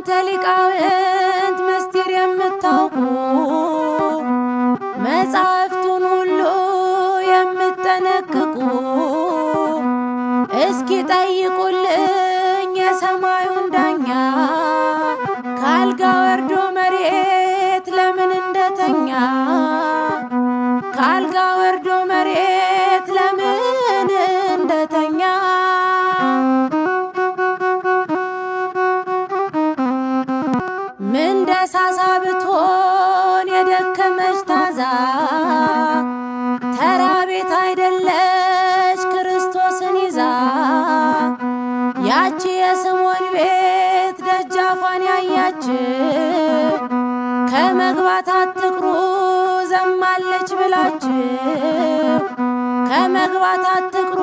እናንተ ሊቃውንት ምስጢር የምታውቁ መጻሕፍቱን ሁሉ የምትጠነቅቁ እስኪ ጠይቁልኝ የሰማዩን ዳኛ ካልጋ ወርዶ መሬት ለምን እንደተኛ ካልጋ ወርዶ መሬት ለምን እንደተኛ ምን ደሳሳ ብትሆን የደከመች ታዛ ተራ ቤት አይደለች ክርስቶስን ይዛ ያቺ የስምዖን ቤት ደጃፏን ያያች ከመግባት አትቅሩ ዘማለች ብላች ከመግባት አትቅሩ